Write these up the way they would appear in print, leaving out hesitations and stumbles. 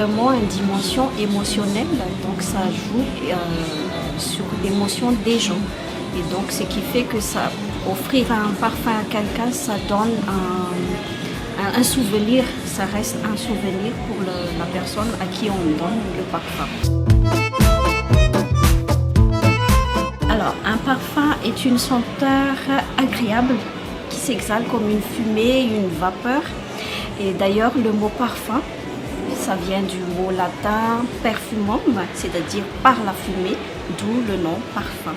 vraiment une dimension émotionnelle, donc ça joue sur l'émotion des gens. Et donc ce qui fait que ça, offrir un parfum à quelqu'un, ça donne un souvenir, ça reste un souvenir pour la personne à qui on donne le parfum. Alors, un parfum est une senteur agréable qui s'exhale comme une fumée, une vapeur. Et d'ailleurs, le mot parfum, ça vient du mot latin perfumum, c'est-à-dire par la fumée, d'où le nom parfum.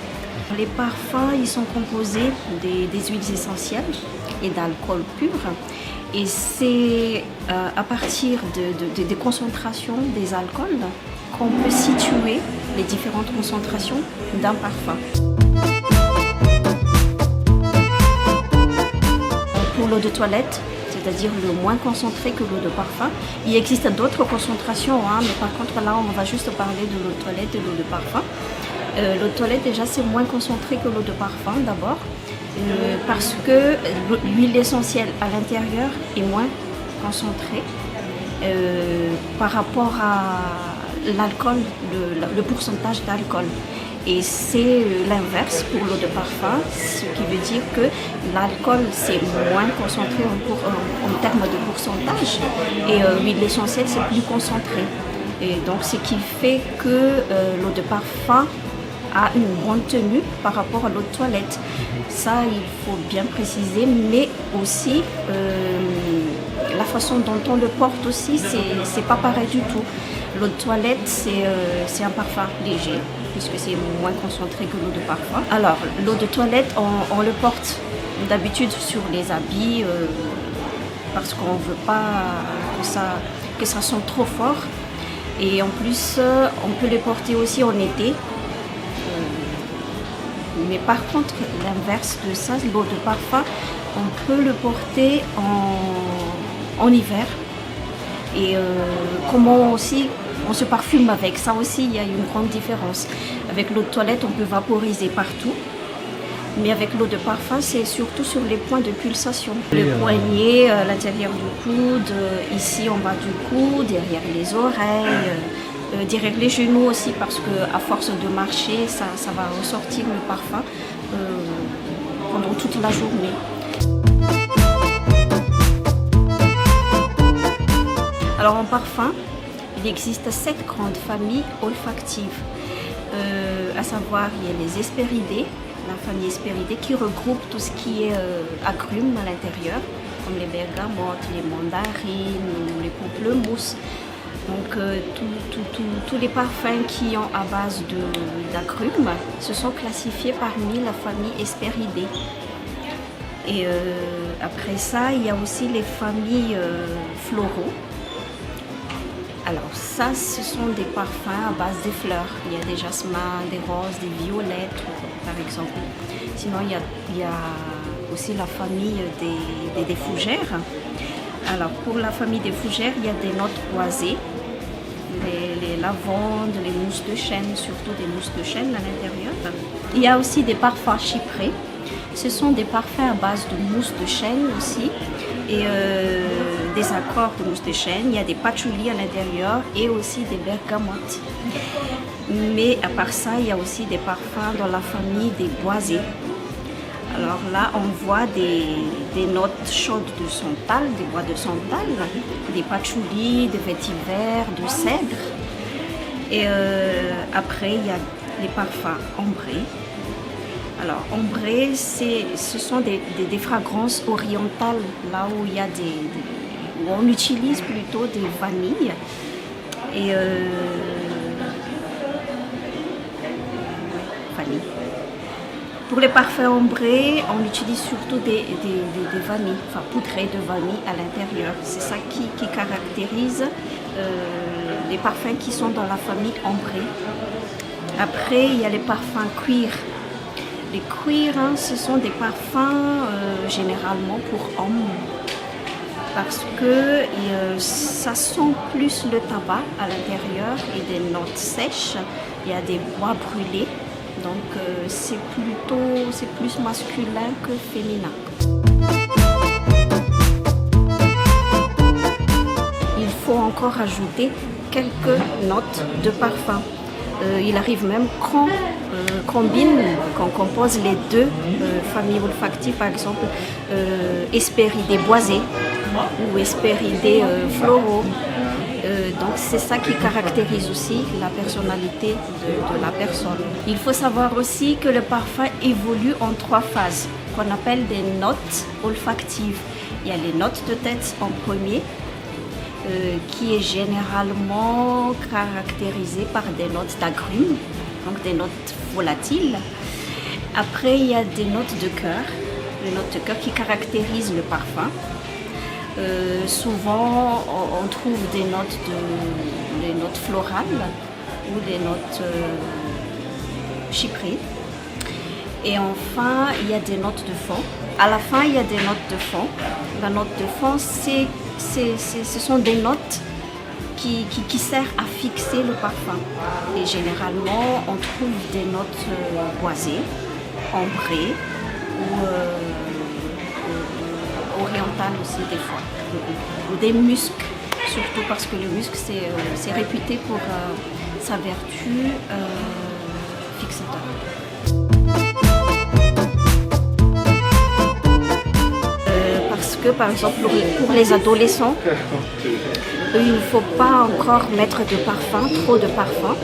Les parfums, ils sont composés des huiles essentielles et d'alcool pur. Et c'est à partir des concentrations des alcools qu'on peut situer les différentes concentrations d'un parfum. Pour l'eau de toilette, c'est-à-dire le moins concentré que l'eau de parfum, il existe d'autres concentrations, mais par contre là on va juste parler de l'eau de toilette et de l'eau de parfum. L'eau de toilette déjà c'est moins concentré que l'eau de parfum d'abord, parce que l'huile essentielle à l'intérieur est moins concentrée par rapport à l'alcool, le pourcentage d'alcool. Et c'est l'inverse pour l'eau de parfum, ce qui veut dire que l'alcool c'est moins concentré en termes de pourcentage et l'huile essentielle c'est plus concentré. Et donc ce qui fait que l'eau de parfum a une bonne tenue par rapport à l'eau de toilette. Ça, il faut bien préciser, mais aussi la façon dont on le porte aussi, c'est pas pareil du tout. L'eau de toilette, c'est un parfum léger, puisque c'est moins concentré que l'eau de parfum. Alors, l'eau de toilette, on le porte d'habitude sur les habits, parce qu'on ne veut pas que ça sente trop fort. Et en plus, on peut le porter aussi en été. Mais par contre, l'inverse de ça, l'eau de parfum, on peut le porter en hiver. Et comment aussi on se parfume avec, ça aussi il y a une grande différence. Avec l'eau de toilette, on peut vaporiser partout. Mais avec l'eau de parfum, c'est surtout sur les points de pulsation. Le poignet, l'intérieur du coude, ici en bas du cou, derrière les oreilles. Derrière les genoux aussi, parce qu'à force de marcher, ça va ressortir le parfum pendant toute la journée. Alors en parfum, il existe 7 grandes familles olfactives, à savoir il y a les Hespéridés, la famille Hespéridés qui regroupe tout ce qui est agrumes à l'intérieur, comme les bergamotes, les mandarines, les pamplemousses. Donc tous les parfums qui ont à base d'agrumes se sont classifiés parmi la famille Hespéridés. Et après ça, il y a aussi les familles floraux. Alors ça, ce sont des parfums à base des fleurs. Il y a des jasmins, des roses, des violettes, par exemple. Sinon, il y a aussi la famille des fougères. Alors pour la famille des fougères, il y a des notes boisées. Les lavandes, les mousses de chêne, surtout des mousses de chêne à l'intérieur. Il y a aussi des parfums chyprés. Ce sont des parfums à base de mousse de chêne aussi et des accords de mousse de chêne. Il y a des patchouli à l'intérieur et aussi des bergamotes. Mais à part ça, il y a aussi des parfums dans la famille des boisés. Alors là, on voit des notes chaudes de santal, des bois de santal, des patchouli, des vétiver, de cèdre. Et après, il y a les parfums ambrés. Alors, ambrés, ce sont des fragrances orientales, là où il y a où on utilise plutôt des vanilles. Et vanille. Pour les parfums ambrés, on utilise surtout des vanilles, enfin poudrées de vanille à l'intérieur. C'est ça qui caractérise les parfums qui sont dans la famille ambrée. Après, il y a les parfums cuir. Les cuirs, ce sont des parfums généralement pour hommes, parce que ça sent plus le tabac à l'intérieur et des notes sèches. Il y a des bois brûlés. Donc c'est plus masculin que féminin. Il faut encore ajouter quelques notes de parfum. Il arrive même qu'on compose les deux familles olfactives, par exemple Hespéridés boisés ou Hespéridés floraux. Donc c'est ça qui caractérise aussi la personnalité de la personne. Il faut savoir aussi que le parfum évolue en 3 phases, qu'on appelle des notes olfactives. Il y a les notes de tête en premier, qui est généralement caractérisée par des notes d'agrumes, donc des notes volatiles. Après, il y a des notes de cœur, les notes de cœur qui caractérisent le parfum. Souvent, on trouve des notes florales ou des notes chyprées. Et enfin, il y a des notes de fond. À la fin, il y a des notes de fond. La note de fond, ce sont des notes qui servent à fixer le parfum. Et généralement, on trouve des notes boisées, ambrées ou orientales aussi des fois. Ou des muscs, surtout parce que le musc, c'est réputé pour sa vertu fixateur. Parce que, par exemple, pour les adolescents, il ne faut pas encore mettre de parfum, trop de parfum,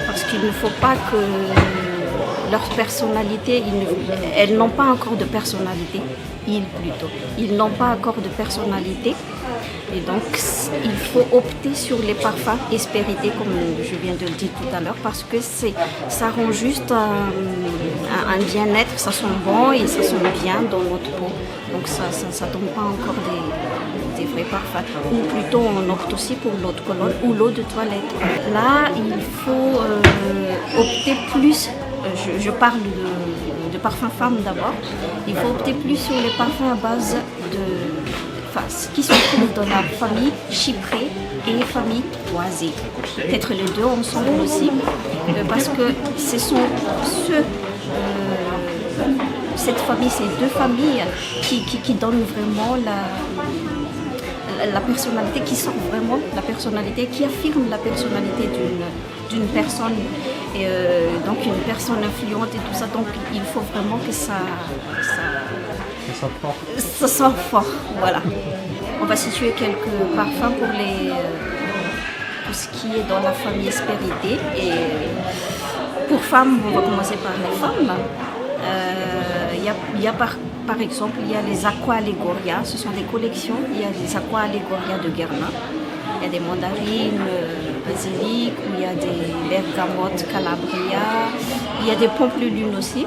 parce qu'il ne faut pas que leur personnalité, elles n'ont pas encore de personnalité, ils n'ont pas encore de personnalité, et donc il faut opter sur les parfums Hespéridés, comme je viens de le dire tout à l'heure, parce que ça rend juste un bien-être, ça sent bon et ça sent bien dans notre peau, donc ça ne donne pas encore des vrais parfums, ou plutôt on opte aussi pour l'eau de Cologne ou l'eau de toilette. Là, il faut opter plus. Je parle de parfums femmes d'abord. Il faut opter plus sur les parfums à base qui se trouvent dans la famille chyprée et famille boisée. Peut-être les deux ensemble aussi, parce que ce sont cette famille, ces deux familles qui donnent vraiment la personnalité, qui sort vraiment la personnalité, qui affirme la personnalité d'une personne. Et donc une personne influente et tout ça, donc il faut vraiment que ça sort fort, voilà. On va situer quelques parfums pour tout ce qui est dans la famille Hespéridés. Et pour femmes, on va commencer par les femmes. Il y a par exemple, il y a les Aqua Allegoria, ce sont des collections. Il y a des Aqua Allegoria de Guerlain. Il y a des mandarines basilic, il y a des bergamotes Calabria, il y a des pamplelunes aussi.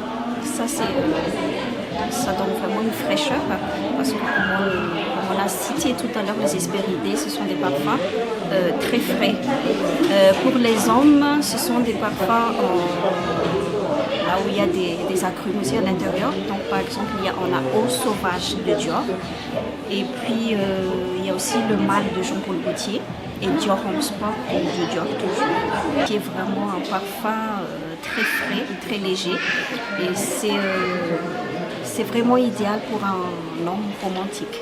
Ça donne vraiment une fraîcheur, parce que comme on a cité tout à l'heure, les Hespéridés, ce sont des parfums très frais. Pour les hommes, ce sont des parfums là où il y a des agrumes aussi à l'intérieur. Donc par exemple, on a Eau sauvage de Dior, et puis il y a aussi le Mâle de Jean-Paul Gaultier et Dior Homme Sport de Dior toujours, qui est vraiment un parfum très frais, très léger, et c'est vraiment idéal pour un homme romantique.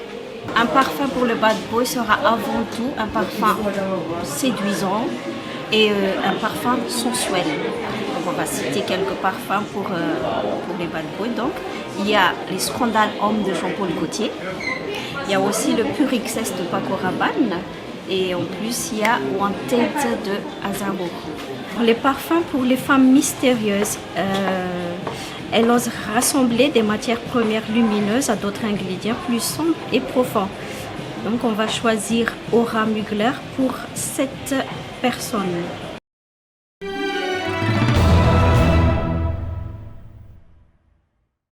Un parfum pour le bad boy sera avant tout un parfum séduisant et un parfum sensuel. Donc on va citer quelques parfums pour les bad boys. Donc il y a les Scandales Hommes de Jean-Paul Gaultier, il y a aussi le Pur XS de Paco Rabanne, et en plus il y a Wanted de Azzaro. Les parfums pour les femmes mystérieuses, elles osent rassembler des matières premières lumineuses à d'autres ingrédients plus sombres et profonds. Donc on va choisir Aura Mugler pour cette personne.